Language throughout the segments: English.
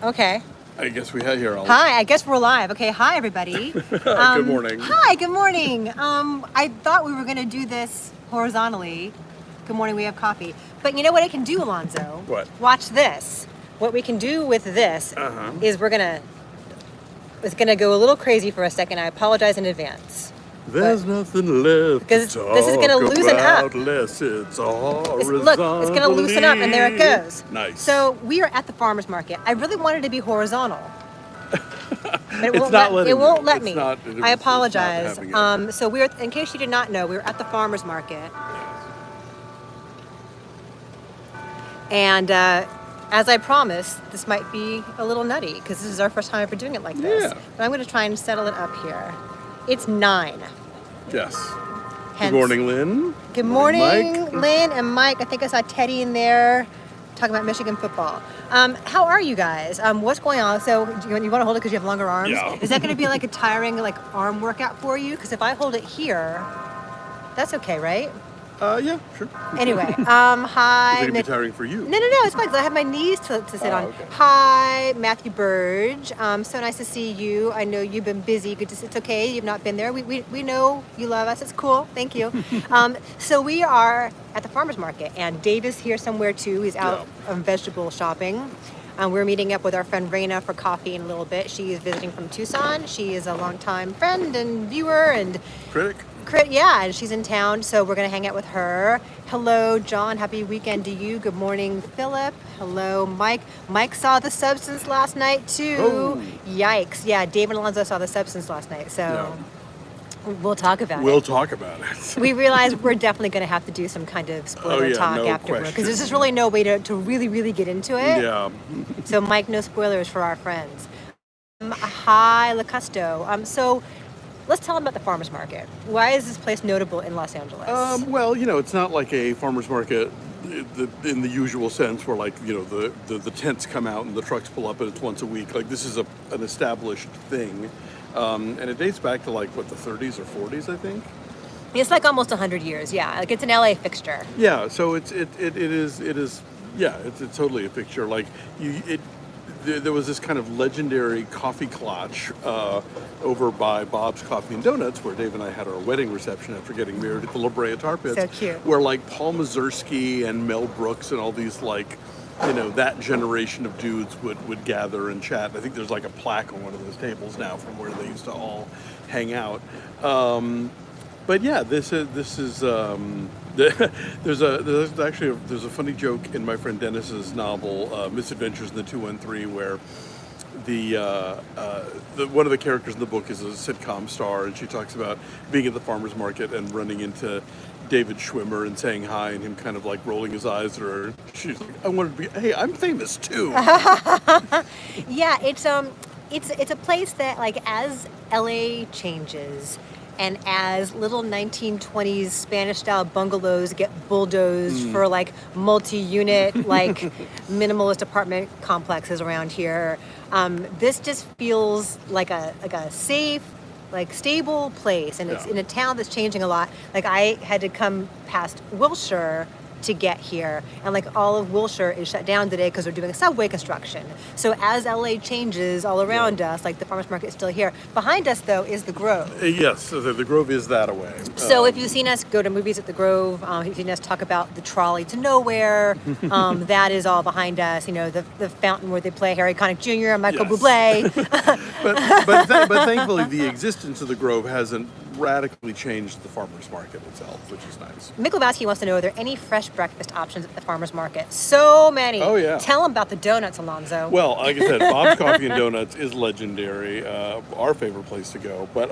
Okay. I guess we had here. Hi, I guess we're live. Okay, hi everybody. Good morning. Hi, good morning. I thought we were gonna do this horizontally. Good morning, we have coffee. But you know what I can do, Alonso? What? Watch this. What we can do with this is it's gonna go a little crazy for a second. I apologize in advance. There's nothing left because this is gonna loosen up. Unless it's Look, it's gonna loosen up, and there it goes. Nice. So we are at the farmer's market. I really wanted to be horizontal. But it won't let me. I apologize. So we're, in case you did not know, we were at the farmer's market. And as I promised, this might be a little nutty because this is our first time ever doing it like this. Yeah. But I'm going to try and settle it up here. It's 9. Yes. Hence, good morning, Lynn. Good morning, Mike. Lynn and Mike. I think I saw Teddy in there talking about Michigan football. How are you guys? What's going on? So you want to hold it because you have longer arms? Yeah. Is that going to be like a tiring arm workout for you? Because if I hold it here, that's okay, right? Yeah, sure. Anyway, hi. Is it going to be tiring for you? No, it's fine because I have my knees to sit on. Okay. Hi, Matthew Burge. So nice to see you. I know you've been busy. Good to see. It's okay. You've not been there. We know you love us. It's cool. Thank you. So we are at the farmer's market, and Dave is here somewhere too. He's out vegetable shopping. We're meeting up with our friend Raina for coffee in a little bit. She is visiting from Tucson. She is a longtime friend and viewer and critic. Yeah, and she's in town, so we're going to hang out with her. Hello, John. Happy weekend to you. Good morning, Philip. Hello, Mike. Mike saw The Substance last night, too. Oh. Yikes. Yeah, Dave and Alonso saw The Substance last night, so we'll talk about it. We'll talk about it. We realize we're definitely going to have to do some kind of spoiler talk afterward, because there's just really no way to really, really get into it. Yeah. So, Mike, no spoilers for our friends. Hi, Lacusto. So, let's tell them about the farmer's market. Why is this place notable in Los Angeles? Well, it's not like a farmer's market in the usual sense where, the tents come out and the trucks pull up and it's once a week. Like, this is an established thing. And it dates back to, the 30s or 40s, I think. It's almost 100 years, yeah. It's an LA fixture. Yeah, so it is it's totally a fixture. There was this kind of legendary coffee clutch over by Bob's Coffee and Donuts, where Dave and I had our wedding reception after getting married at the La Brea Tar Pits. So cute. Where Paul Mazursky and Mel Brooks and all these that generation of dudes would gather and chat. I think there's a plaque on one of those tables now from where they used to all hang out. But yeah, this is there's a funny joke in my friend Dennis's novel Misadventures in the 213 where one of the characters in the book is a sitcom star, and she talks about being at the farmer's market and running into David Schwimmer and saying hi, and him kind of rolling his eyes at her. She's like, I wanted to be, hey, I'm famous too. Yeah, it's a place that as LA changes, and as little 1920s Spanish-style bungalows get bulldozed for multi-unit, minimalist apartment complexes around here, this just feels like a safe, stable place, and it's in a town that's changing a lot. I had to come past Wilshire to get here, and all of Wilshire is shut down today because they're doing a subway construction. So as LA changes all around us, the farmers market is still here. Behind us, though, is the Grove. Yes, so the Grove is that away. So if you've seen us go to movies at the Grove, if you've seen us talk about the trolley to nowhere, that is all behind us. The fountain where they play Harry Connick Jr. and Michael Bublé. but thankfully, the existence of the Grove hasn't radically changed the farmer's market itself, which is nice. Mick Lebowski wants to know, are there any fresh breakfast options at the farmer's market? So many. Oh, yeah. Tell them about the donuts, Alonso. Well, like I said, Bob's Coffee and Donuts is legendary, our favorite place to go. But,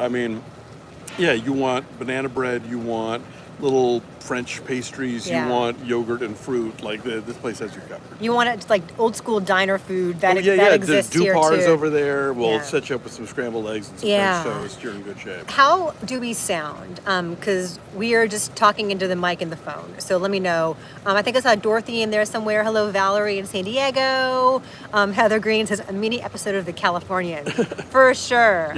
you want banana bread, you want little French pastries, you want yogurt and fruit. This place has you covered. You want it old school diner food that exists here too. Dupar's over there. We'll set you up with some scrambled eggs and some French toast. You're in good shape. How do we sound? Because we are just talking into the mic and the phone. So let me know. I think I saw Dorothy in there somewhere. Hello, Valerie in San Diego. Heather Green says a mini episode of The Californian. For sure.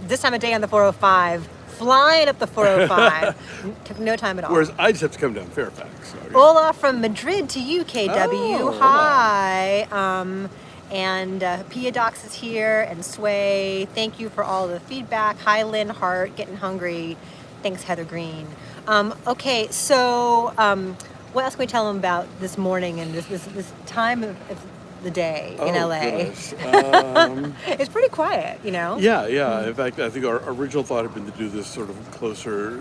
This time of day on the 405. flying up the 405. Took no time at all. Whereas I just have to come down Fairfax. So, yeah. Ola from Madrid to you, KW. Oh, Hi. And Pia Docs is here, and Sway. Thank you for all the feedback. Hi, Lynn Hart, getting hungry. Thanks, Heather Green. Okay, so what else can we tell them about this morning and this time of the day in LA? It's pretty quiet, you know? Yeah. In fact, I think our original thought had been to do this sort of closer,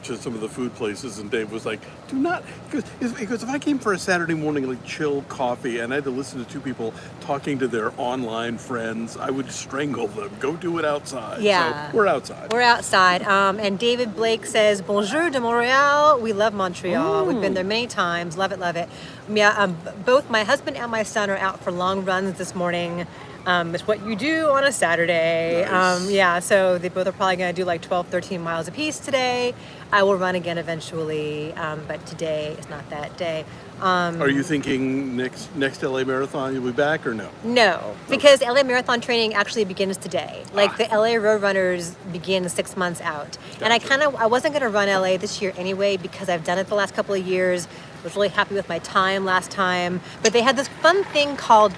to some of the food places. And Dave was like, "Do not," because if I came for a Saturday morning, like chill coffee, and I had to listen to two people talking to their online friends, I would strangle them. Go do it outside. Yeah, so we're outside. We're outside. And David Blake says, "Bonjour de Montreal." We love Montreal. We've been there many times. Love it, love it. Yeah. Both my husband and my son are out for long runs this morning. It's what you do on a Saturday. Nice. So they both are probably going to do like 12, 13 miles apiece today. I will run again eventually, but today is not that day. Are you thinking next LA Marathon you'll be back or no? No, because LA Marathon training actually begins today. Like the LA Roadrunners begin 6 months out. Gotcha. And I wasn't going to run LA this year anyway because I've done it the last couple of years. I was really happy with my time last time. But they had this fun thing called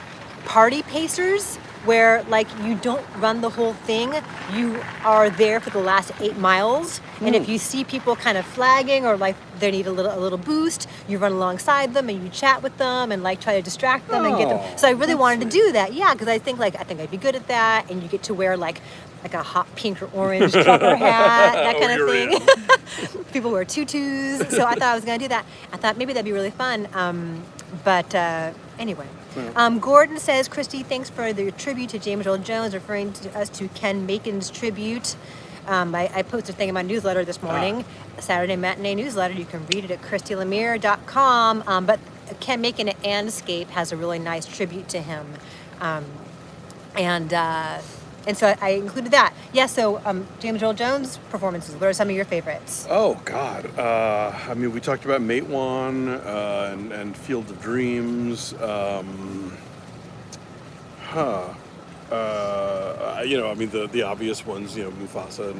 Party Pacers, where like you don't run the whole thing, you are there for the last 8 miles, and if you see people kind of flagging or like they need a little boost, you run alongside them and you chat with them and like try to distract them and get them. So I really wanted to do that, because I think I'd be good at that, and you get to wear like a hot pink or orange trucker hat, that kind of thing. People wear tutus, so I thought I was going to do that. I thought maybe that'd be really fun, but anyway. Gordon says, "Christy, thanks for the tribute to James Earl Jones," referring to us to Ken Macon's tribute. I posted a thing in my newsletter this morning, Saturday Matinee newsletter. You can read it at ChristyLemire.com. But Ken Macon at Andscape has a really nice tribute to him. And so I included that. Yeah, so James Earl Jones performances, what are some of your favorites? Oh, God. We talked about Mate One and Field of Dreams. The obvious ones, Mufasa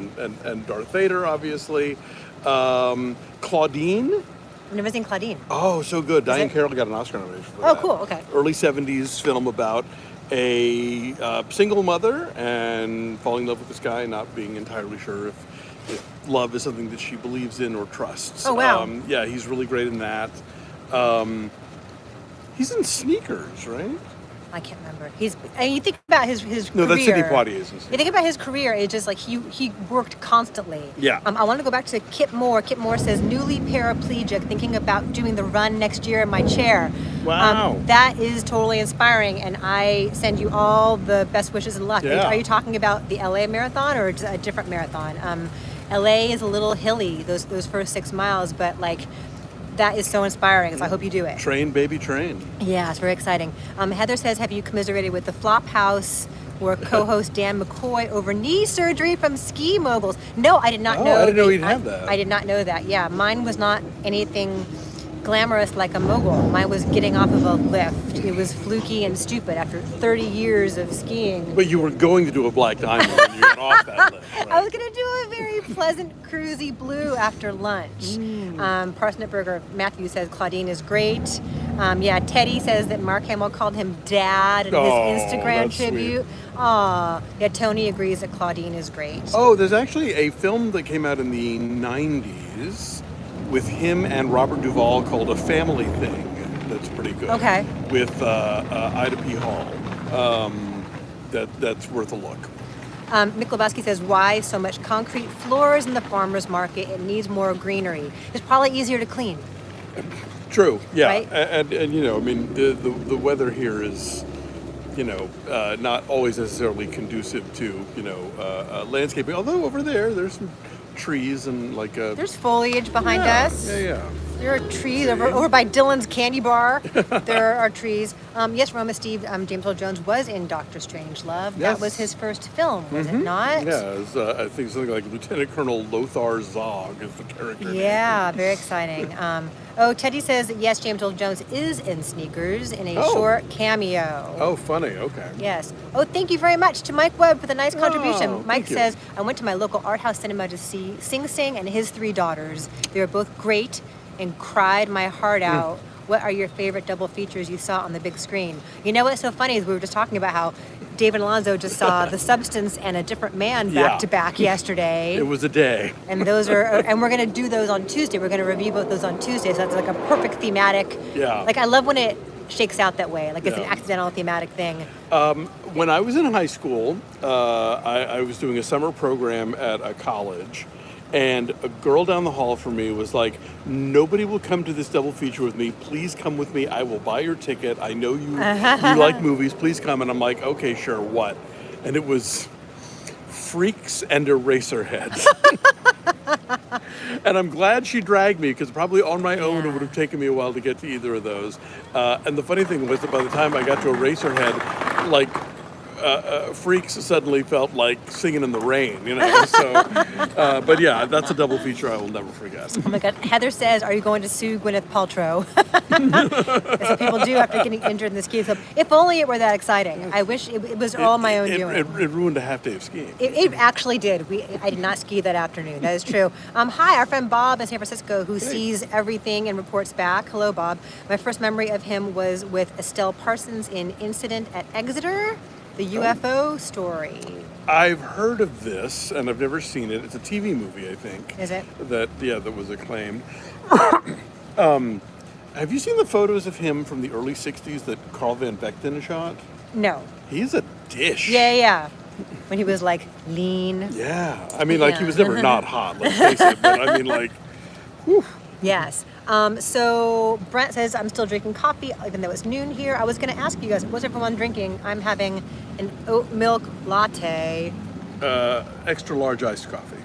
and Darth Vader, obviously. Claudine. I've never seen Claudine. Oh, so good. Diane Carroll got an Oscar nomination for that. Oh, cool, okay. Early 70s film about a single mother and falling in love with this guy, not being entirely sure if love is something that she believes in or trusts. Oh, wow. He's really great in that. He's in Sneakers, right? I can't remember. You think about his career. No, that's Sidney Poitier. You think about his career, it's just like he worked constantly. Yeah. I want to go back to Kip Moore. Kip Moore says, "Newly paraplegic, thinking about doing the run next year in my chair." Wow. That is totally inspiring, and I send you all the best wishes and luck. Yeah. Are you talking about the LA Marathon or a different marathon? LA is a little hilly, those first 6 miles, but like, that is so inspiring, so I hope you do it. Train, baby, train. Yeah, it's very exciting. Heather says, "Have you commiserated with the Flophouse or co-host Dan McCoy over knee surgery from ski moguls?" No, I did not know. I didn't know he'd have that. I did not know that. Yeah, mine was not anything glamorous like a mogul. Mine was getting off of a lift. It was fluky and stupid after 30 years of skiing. But you were going to do a black diamond when you got off that lift, right? I was going to do a very pleasant, cruisy blue after lunch. Parsnip Burger Matthew says Claudine is great. Teddy says that Mark Hamill called him Dad in his Instagram that's tribute. Aw. Yeah, Tony agrees that Claudine is great. Oh, there's actually a film that came out in the 90s with him and Robert Duvall called A Family Thing. That's pretty good. Okay. With Ida P. Hall. That's worth a look. Mick Lebowski says, "Why so much concrete floors in the farmer's market? It needs more greenery." It's probably easier to clean. True, yeah. Right? And the weather here is, not always necessarily conducive to, landscaping. Although over there's some trees and like a... There's foliage behind us. Yeah. There are trees over by Dylan's Candy Bar. There are trees. Yes, Roma Steve, James Earl Jones was in Doctor Strangelove. Yes. That was his first film, was it not? Yeah, it was, I think something like Lieutenant Colonel Lothar Zog is the character. Yeah, very exciting. Teddy says that yes, James Earl Jones is in Sneakers in a short cameo. Oh, funny. Okay. Yes. Oh, thank you very much to Mike Webb for the nice contribution. Mike thank you. says, I went to my local art house cinema to see Sing Sing and his 3 daughters. They were both great and cried my heart out. What are your favorite double features you saw on the big screen? You know what's so funny is we were just talking about how David Alonso just saw The Substance and A Different Man back to back yesterday. It was a day. And those are, and we're going to do those on Tuesday. We're going to review both those on Tuesday. So that's like a perfect thematic. Yeah. Like I love when it shakes out that way. Like it's an accidental thematic thing. When I was in high school, I was doing a summer program at a college, and a girl down the hall from me was like, nobody will come to this double feature with me. Please come with me. I will buy your ticket. I know you like movies. Please come. And I'm like, okay, sure, what? And it was Freaks and Eraserheads. And I'm glad she dragged me, because probably on my own it would have taken me a while to get to either of those. And the funny thing was that by the time I got to Eraserhead, like, Freaks suddenly felt like Singing in the Rain, you know. So, but yeah, that's a double feature I will never forget. Oh my God. Heather says, are you going to sue Gwyneth Paltrow? That's what people do after getting injured in the ski club. If only it were that exciting. I wish it was all my own doing. It ruined a half day of skiing. It actually did. I did not ski that afternoon. That is true. Hi, our friend Bob in San Francisco, who sees everything and reports back. Hello, Bob. My first memory of him was with Estelle Parsons in Incident at Exeter. The UFO story. I've heard of this, and I've never seen it. It's a TV movie, I think. Is it? That was acclaimed. Have you seen the photos of him from the early 60s that Carl Van Vechten shot? No. He's a dish. Yeah. When he was like lean. Yeah. I mean, like, he was never not hot, let's face it. But I mean, like, whew. Yes. So Brent says, I'm still drinking coffee, even though it's noon here. I was going to ask you guys, what's everyone drinking? I'm having an oat milk latte. Extra large iced coffee.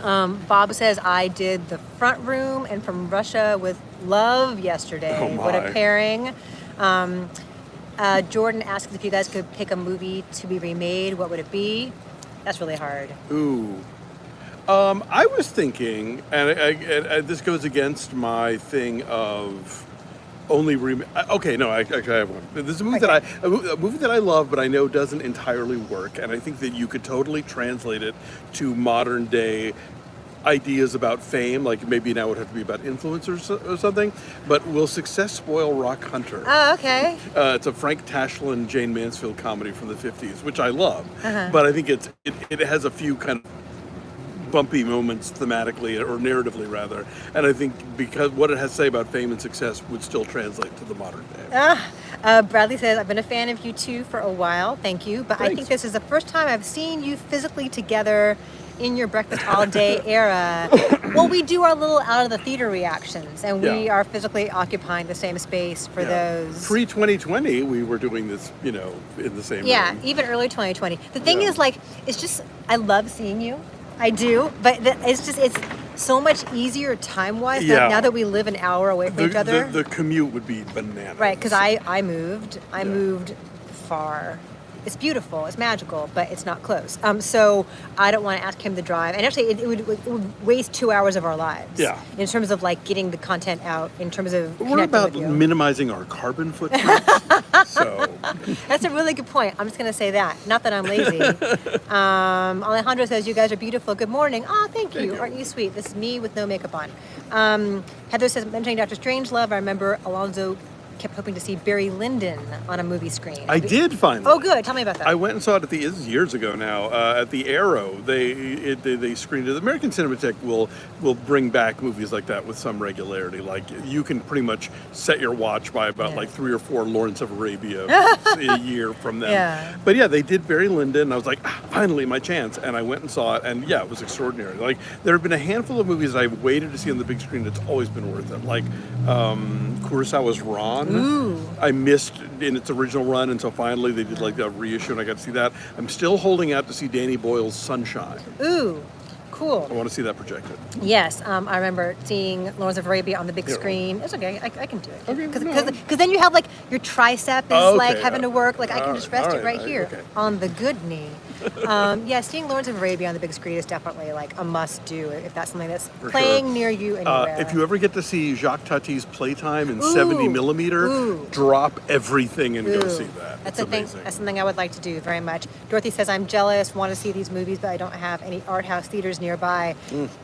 Bob says, I did The Front Room and From Russia with Love yesterday. Oh my. What a pairing. Jordan asks if you guys could pick a movie to be remade. What would it be? That's really hard. Ooh. I was thinking, and this goes against my thing of only okay, no, actually I have one. This is a movie that I love, but I know doesn't entirely work, and I think that you could totally translate it to modern day ideas about fame. Like maybe now it would have to be about influencers or something. But Will Success Spoil Rock Hunter? Oh, okay. It's a Frank Tashlin, Jane Mansfield comedy from the 50s, which I love. But I think it has a few kind of bumpy moments thematically or narratively rather, and I think because what it has to say about fame and success would still translate to the modern day. Bradley says, I've been a fan of you two for a while. Thank you. But Thanks. I think this is the first time I've seen you physically together in your breakfast all day era. Well, we do our little out of the theater reactions, and we are physically occupying the same space for those. Pre-2020, we were doing this, in the same room. Even early 2020. The thing is, like, it's just, I love seeing you. I do, but it's so much easier time-wise now that we live an hour away from each other. The commute would be bananas. Right, because I moved far. It's beautiful, it's magical, but it's not close. So I don't want to ask him to drive. And actually, it would waste 2 hours of our lives. Yeah. In terms of like getting the content out, in terms of We're about with you. minimizing our carbon footprint. So That's a really good point. I'm just going to say that. Not that I'm lazy. Alejandro says, you guys are beautiful. Good morning. Oh, thank you. Aren't you sweet? This is me with no makeup on. Heather says, mentioning Dr. Strangelove, I remember Alonso kept hoping to see Barry Lyndon on a movie screen. I did finally. Oh, good. Tell me about that. I went and saw it this is years ago now at the Arrow. They screened it. The American Cinematheque will bring back movies like that with some regularity. Like you can pretty much set your watch by about like 3 or 4 Lawrence of Arabia a year from them. Yeah. But yeah, they did Barry Lyndon. And I was like, finally my chance. And I went and saw it, and yeah, it was extraordinary. Like there have been a handful of movies that I've waited to see on the big screen. It's always been worth it. Like Kurosawa's Ron. Ooh. I missed in its original run, and so finally they did like a reissue, and I got to see that. I'm still holding out to see Danny Boyle's Sunshine. Ooh. Cool. I want to see that projected. Yes, I remember seeing Lawrence of Arabia on the big screen. It's okay, I can do it. Okay, Because then you have like your tricep is like having to work. Like I can just rest it right here on the good knee. Yeah, seeing Lawrence of Arabia on the big screen is definitely like a must do if that's something that's playing near you anywhere. If you ever get to see Jacques Tati's Playtime in 70 millimeter, drop everything and go see that. That's That's something I would like to do very much. Dorothy says, I'm jealous, want to see these movies, but I don't have any art house theaters nearby.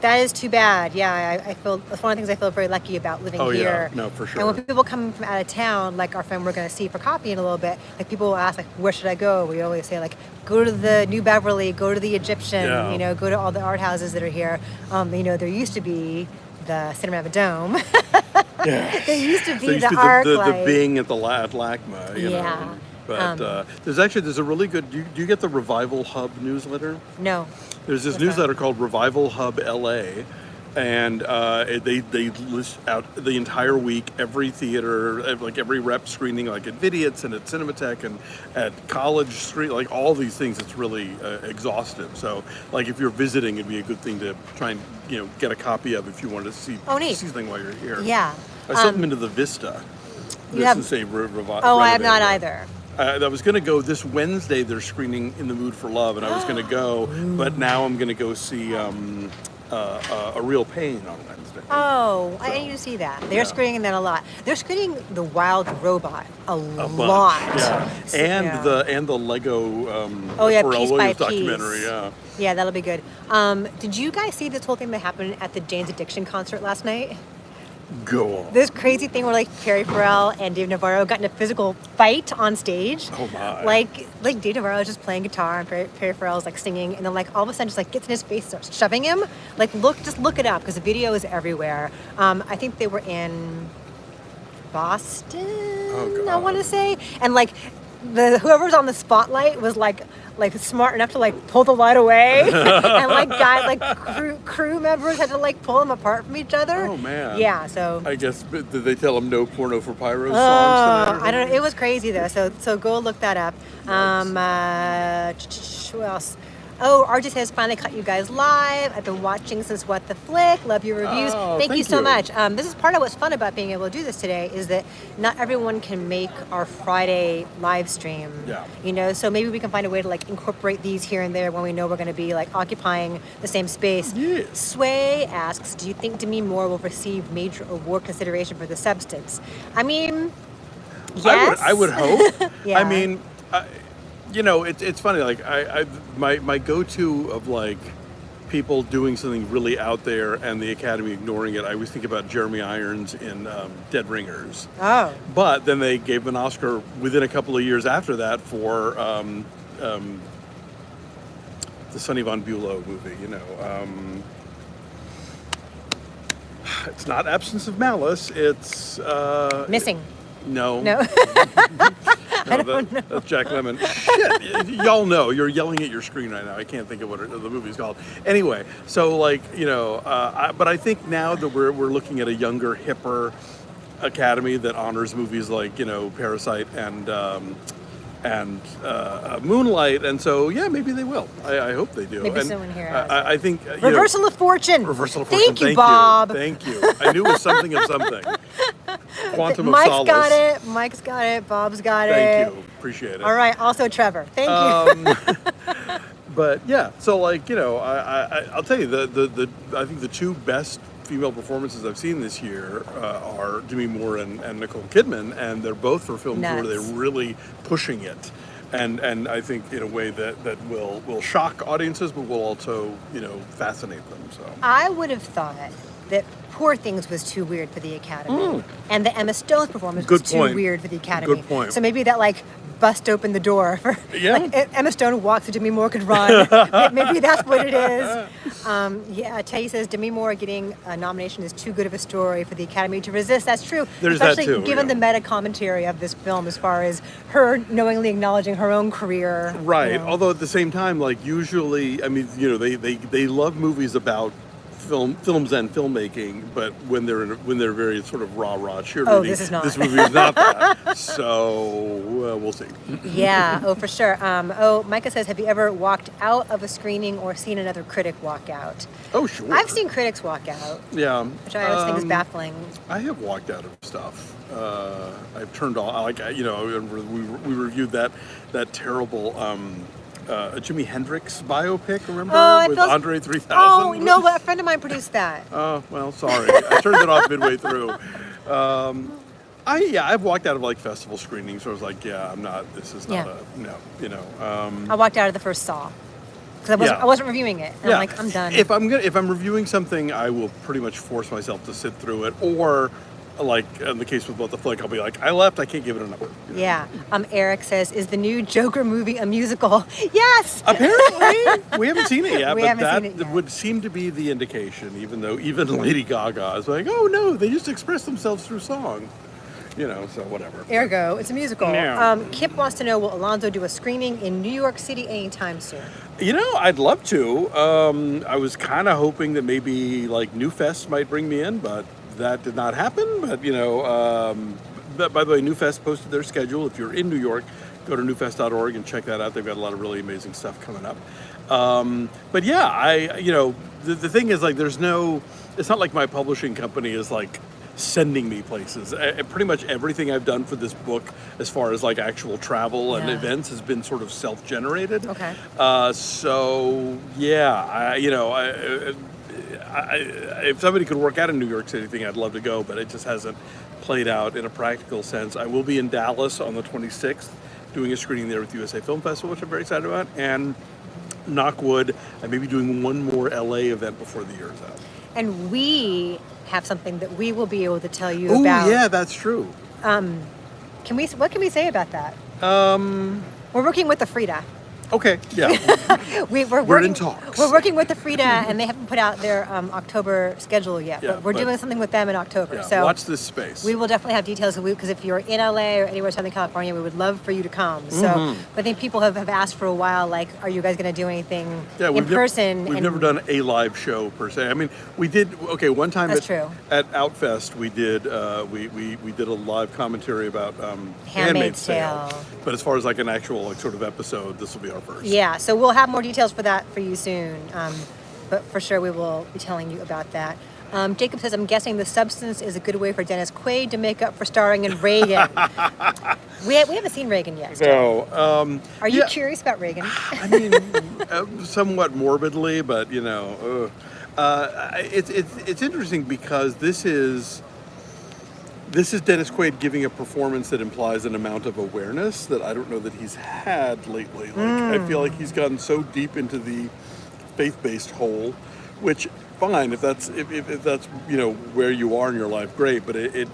That is too bad. Yeah, I feel that's one of the things I feel very lucky about living here. Yeah, no, for sure. And when people come from out of town, like our friend we're going to see for coffee in a little bit, like people will ask, like, where should I go? We always say, like, go to the New Beverly, go to the Egyptian, you know, go to all the art houses that are here. You know, there used to be the Cinerama Dome. There used to be the ArcLight. The Bing at the LACMA, you know. But there's a really good. Do you get the Revival Hub newsletter? No. There's this newsletter called Revival Hub LA, and they list out the entire week, every theater, like every rep screening, like at Vidiot's and at Cinematheque and at College Street, like all these things. It's really exhaustive. So, like if you're visiting, it'd be a good thing to try and get a copy of if you wanted to see something while you're here. Yeah. I sent them into the Vista. I have not either. I was going to go this Wednesday. They're screening In the Mood for Love, and I was going to go, but now I'm going to go see A Real Pain on Wednesday. Oh, so, I need to see that. They're screening that a lot. They're screening The Wild Robot a lot. Yeah. So, and the Lego Piece by Piece documentary. Yeah, that'll be good. Did you guys see this whole thing that happened at the Jane's Addiction concert last night? Go on. This crazy thing where like Perry Farrell and Dave Navarro got in a physical fight on stage. Oh my! Like Dave Navarro is just playing guitar and Perry Farrell's like singing, and then like all of a sudden just like gets in his face, starts shoving him. Like just look it up because the video is everywhere. I think they were in Boston. Oh God. I want to say, and like whoever's on the spotlight was like smart enough to like pull the light away, and like crew members had to like pull them apart from each other. Oh man! Yeah, so I guess did they tell them no porno for pyros songs tonight? I don't know. It was crazy though. So go look that up. Who else? Oh, RJ says, finally caught you guys live. I've been watching since What the Flick. Love your reviews. Thank you so much. This is part of what's fun about being able to do this today is that not everyone can make our Friday live stream. Yeah. So maybe we can find a way to like incorporate these here and there when we know we're going to be like occupying the same space. Yeah. Sway asks, do you think Demi Moore will receive major award consideration for The Substance? I mean, yes. I would hope. Yeah. I mean, it's funny. Like my go-to of like people doing something really out there and the Academy ignoring it. I always think about Jeremy Irons in Dead Ringers. Oh. But then they gave an Oscar within a couple of years after that for the Sonny Von Bulow movie. It's not Absence of Malice. It's Missing. No. I don't know. That's Jack Lemmon. Shit, y'all know. You're yelling at your screen right now. I can't think of what the movie's called. Anyway, so like but I think now that we're looking at a younger, hipper Academy that honors movies like Parasite and Moonlight, and so maybe they will. I hope they do. Maybe and someone here. I think Reversal of Fortune. Reversal of Fortune. Thank you, Bob. Thank you. I knew it was something of something. Quantum of Mike's Solace. got it. Mike's got it. Bob's got it. Thank you. Appreciate it. All right. Also, Trevor. Thank you. But yeah, so like I'll tell you I think the two best female performances I've seen this year are Demi Moore and Nicole Kidman, and they're both for films where they're really pushing it, and I think in a way that will shock audiences, but will also fascinate them. So I would have thought that Poor Things was too weird for the Academy, and the Emma Stone's performance was too weird for the Academy. Good point. So maybe that like bust open the door for Emma Stone walks so Demi Moore could run. Maybe that's what it is. Tay says Demi Moore getting a nomination is too good of a story for the Academy to resist. That's true. There's especially that too, given the meta commentary of this film as far as her knowingly acknowledging her own career. Right. Although at the same time, like usually, I mean, they love movies about films and filmmaking, but when they're very sort of rah cheerleading. Oh, this is not. This movie is not that. So we'll see. Yeah. Oh, for sure. Micah says, have you ever walked out of a screening or seen another critic walk out? Oh, sure. I've seen critics walk out. Yeah. Which I always think is baffling. I have walked out of stuff. I've turned off. We reviewed that terrible Jimi Hendrix biopic. Remember with Andre 3000? Oh no, but a friend of mine produced that. Oh well, sorry. I turned it off midway through. I've walked out of like festival screenings where I was like, I'm not. This is not I walked out of the first Saw because I wasn't reviewing it. And I'm like, I'm done. If I'm reviewing something, I will pretty much force myself to sit through it, or like in the case with What the Flick, I'll be like, I left, I can't give it a number. Yeah. Eric says, is the new Joker movie a musical? Yes. Apparently, we haven't seen it yet, but that would seem to be the indication. Even Lady Gaga is like, oh no, they just express themselves through song. So whatever. Ergo, it's a musical. No. Kip wants to know, will Alonso do a screening in New York City anytime soon? I'd love to. I was kind of hoping that maybe like New Fest might bring me in, but that did not happen. But by the way, New Fest posted their schedule. If you're in New York, go to newfest.org and check that out. They've got a lot of really amazing stuff coming up. But yeah, the thing is, like, it's not like my publishing company is like sending me places. Pretty much everything I've done for this book, as far as like actual travel and events, has been sort of self-generated. Okay. So yeah, if somebody could work out a New York City thing, I'd love to go, but it just hasn't played out in a practical sense. I will be in Dallas on the 26th doing a screening there with USA Film Festival, which I'm very excited about, and knock wood, I may be doing one more LA event before the year's out. And we have something that we will be able to tell you about. Oh yeah, that's true. What can we say about that? We're working with the Frida. Okay, yeah. We're in talks. We're working with the Frida, and they haven't put out their October schedule yet. Yeah, but we're doing something with them in October. Yeah, so watch this space. We will definitely have details because if you're in LA or anywhere in Southern California, we would love for you to come. So I think people have asked for a while, like, are you guys going to do anything in person? We've never done a live show per se. I mean, we did. Okay, one time at Outfest, we did we did a live commentary about Handmaid's Tale. But as far as like an actual sort of episode, this will be our first. Yeah, so we'll have more details for that for you soon. But for sure, we will be telling you about that. Jacob says, I'm guessing The Substance is a good way for Dennis Quaid to make up for starring in Reagan. we haven't seen Reagan yet. No. Are you curious about Reagan? I mean, somewhat morbidly, but it's interesting because this is Dennis Quaid giving a performance that implies an amount of awareness that I don't know that he's had lately. Like, I feel like he's gotten so deep into the faith-based hole, which fine if that's where you are in your life, great. But I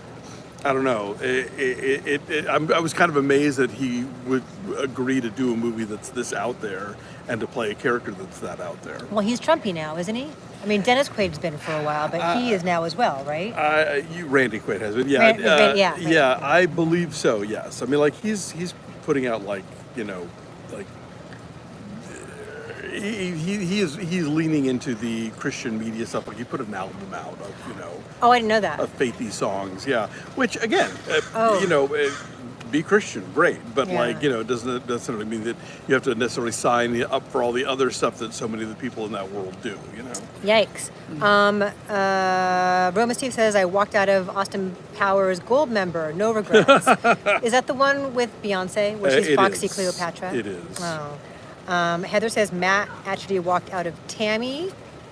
don't know. I was kind of amazed that he would agree to do a movie that's this out there and to play a character that's that out there. Well, he's Trumpy now, isn't he? I mean, Dennis Quaid's been for a while, but he is now as well, right? Randy Quaid has been. Yeah. Yeah, I believe so. Yes. I mean, like he's putting out he's leaning into the Christian media stuff. Like he put an album out of Oh, I didn't know that. Of faithy songs. Yeah. Which again, be Christian, great, but it doesn't necessarily mean that you have to necessarily sign up for all the other stuff that so many of the people in that world do. Yikes. Roma Steve says, I walked out of Austin Powers Gold member, no regrets. Is that the one with Beyonce where she's Foxy Cleopatra? It is. Oh. Heather says Matt actually walked out of Tammy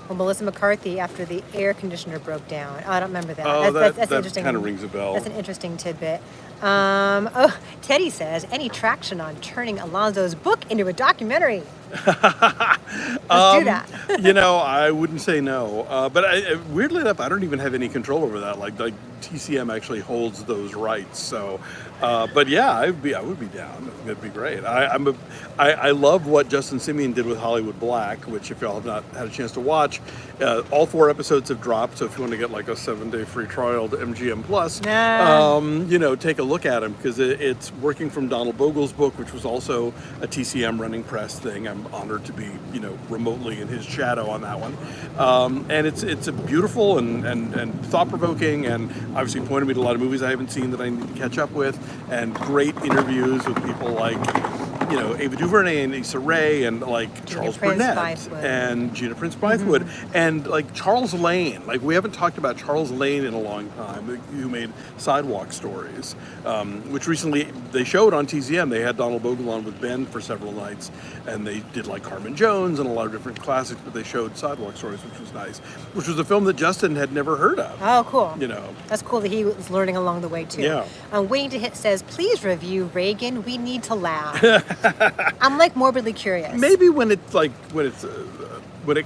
or Melissa McCarthy after the air conditioner broke down. Oh, I don't remember that. Oh, that's that interesting. Kind of rings a bell. That's an interesting tidbit. Teddy says, any traction on turning Alonso's book into a documentary? Let's do that. I wouldn't say no. But weirdly enough, I don't even have any control over that. Like TCM actually holds those rights. So, but yeah, I would be down. I think that'd be great. I love what Justin Simien did with Hollywood Black, which if y'all have not had a chance to watch, all 4 episodes have dropped. So if you want to get like a 7-day free trial to MGM Plus, take a look at them because it's working from Donald Vogle's book, which was also a TCM running press thing. I'm I'm honored to be, remotely in his shadow on that one. And it's a beautiful and thought-provoking, and obviously pointed me to a lot of movies I haven't seen that I need to catch up with, and great interviews with people like, Ava DuVernay and Issa Rae, and like Charles Burnett and Gina Prince Bythewood, and like Charles Lane. Like, we haven't talked about Charles Lane in a long time, who made Sidewalk Stories, which recently they showed on TZM. They had Donald Bogle on with Ben for several nights, and they did like Carmen Jones and a lot of different classics, but they showed Sidewalk Stories, which was nice, which was a film that Justin had never heard of. Oh, cool. That's cool that he was learning along the way too. Yeah. Waiting to Hit says, please review Reagan. We need to laugh. I'm like morbidly curious. Maybe when it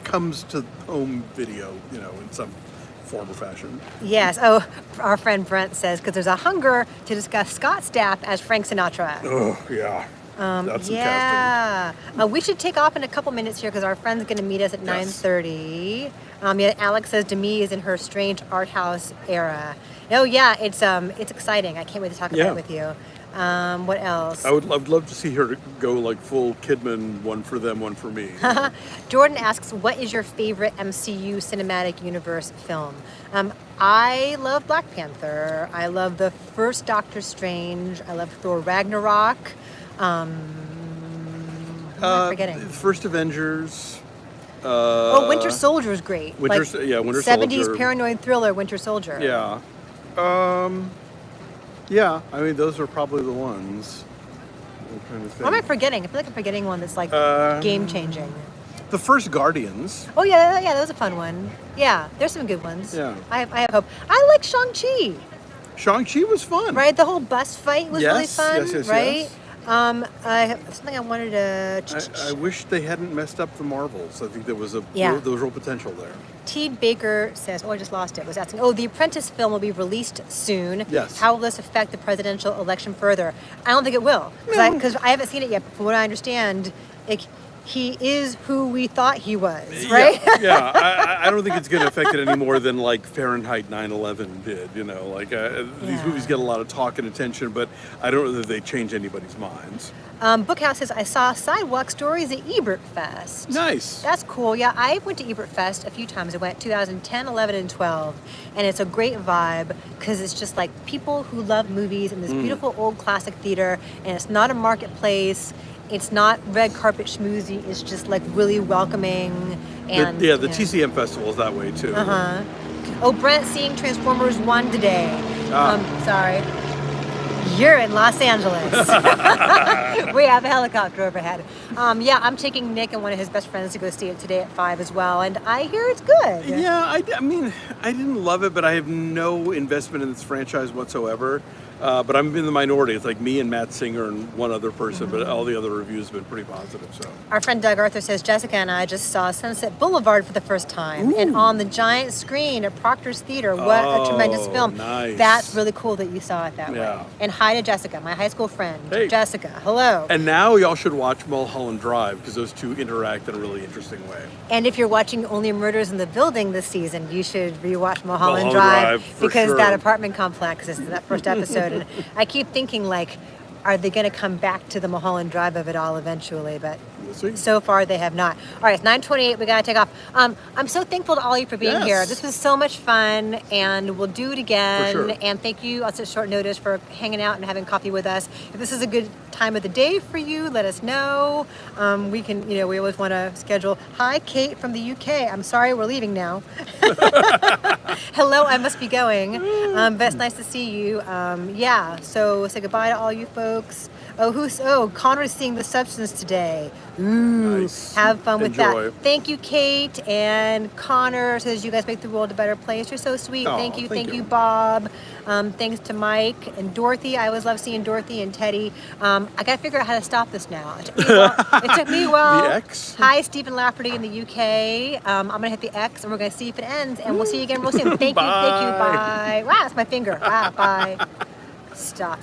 comes to home video, in some form or fashion. Yes. Oh, our friend Brent says, because there's a hunger to discuss Scott Stapp as Frank Sinatra. Oh, yeah. That's yeah. We should take off in a couple minutes here because our friend's going to meet us at 9:30. Alex says Demi is in her strange art house era. Oh yeah, it's exciting. I can't wait to talk about it with you. What else? I would love to see her go like full Kidman, one for them, one for me. Jordan asks, what is your favorite MCU cinematic universe film? I love Black Panther. I love the first Doctor Strange. I love Thor Ragnarok. What am I forgetting? First Avengers. Winter Soldier is great. Winter 70s Soldier. 70s paranoid thriller, Winter Soldier. Yeah. Yeah, I mean, those are probably the ones. I'm trying to think. What am I forgetting? I feel like I'm forgetting one that's like game-changing. The first Guardians. Oh, yeah, that was a fun one. Yeah, there's some good ones. Yeah. I have hope. I like Shang-Chi. Shang-Chi was fun. Right, the whole bus fight was really fun, yes, right? Yes. Something I wanted to... I wish they hadn't messed up the Marvels. I think there was real potential there. Teed Baker says, I just lost it, was asking, The Apprentice film will be released soon. Yes. How will this affect the presidential election further? I don't think it will, because I haven't seen it yet, but from what I understand, he is who we thought he was, right? Yeah. I don't think it's going to affect it any more than like Fahrenheit 9/11 did. These movies get a lot of talk and attention, but I don't know that they change anybody's minds. Bookhouse says, I saw Sidewalk Stories at Ebert Fest. Nice. That's cool. Yeah, I went to Ebert Fest a few times. I went 2010, 11, and 12. And it's a great vibe because it's just like people who love movies in this beautiful old classic theater. And it's not a marketplace. It's not red carpet schmoozy. It's just like really welcoming. And the TCM festival is that way too. Oh, Brent, seeing Transformers 1 today. Sorry. You're in Los Angeles. We have a helicopter overhead. I'm taking Nick and one of his best friends to go see it today at 5 as well, and I hear it's good. Yeah, I mean, I didn't love it, but I have no investment in this franchise whatsoever. But I'm in the minority. It's like me and Matt Singer and one other person, but all the other reviews have been pretty positive. So our friend Doug Arthur says, Jessica and I just saw Sunset Boulevard for the first time, and on the giant screen at Proctor's Theater. What a tremendous film. Nice. That's really cool that you saw it that way. And hi to Jessica, my high school friend. Hey. Jessica, hello. And now y'all should watch Mulholland Drive, because those two interact in a really interesting way. And if you're watching Only Murders in the Building this season, you should rewatch Mulholland Drive because that apartment complex is that first episode. And I keep thinking, like, are they going to come back to the Mulholland Drive of it all eventually? But so far they have not. All right, it's 9:28. We got to take off. I'm so thankful to all of you for being here. This was so much fun, and we'll do it again. For sure. And thank you on such short notice for hanging out and having coffee with us. If this is a good time of the day for you, let us know. We can, we always want to schedule. Hi, Kate from the UK. I'm sorry, we're leaving now. Hello, I must be going. But it's nice to see you. So say goodbye to all you folks. Connor's seeing The Substance today. Ooh, nice. Have fun with that. Thank you, Kate. And Connor says, you guys make the world a better place. You're so sweet. Thank you, Bob. Thanks to Mike and Dorothy. I always love seeing Dorothy and Teddy. I got to figure out how to stop this now. It took me a while. The X? Hi, Stephen Lafferty in the UK. I'm going to hit the X, and we're going to see if it ends. And we'll see you again real soon. Thank you. Bye. Wow, that's my finger. Wow, bye. Stop.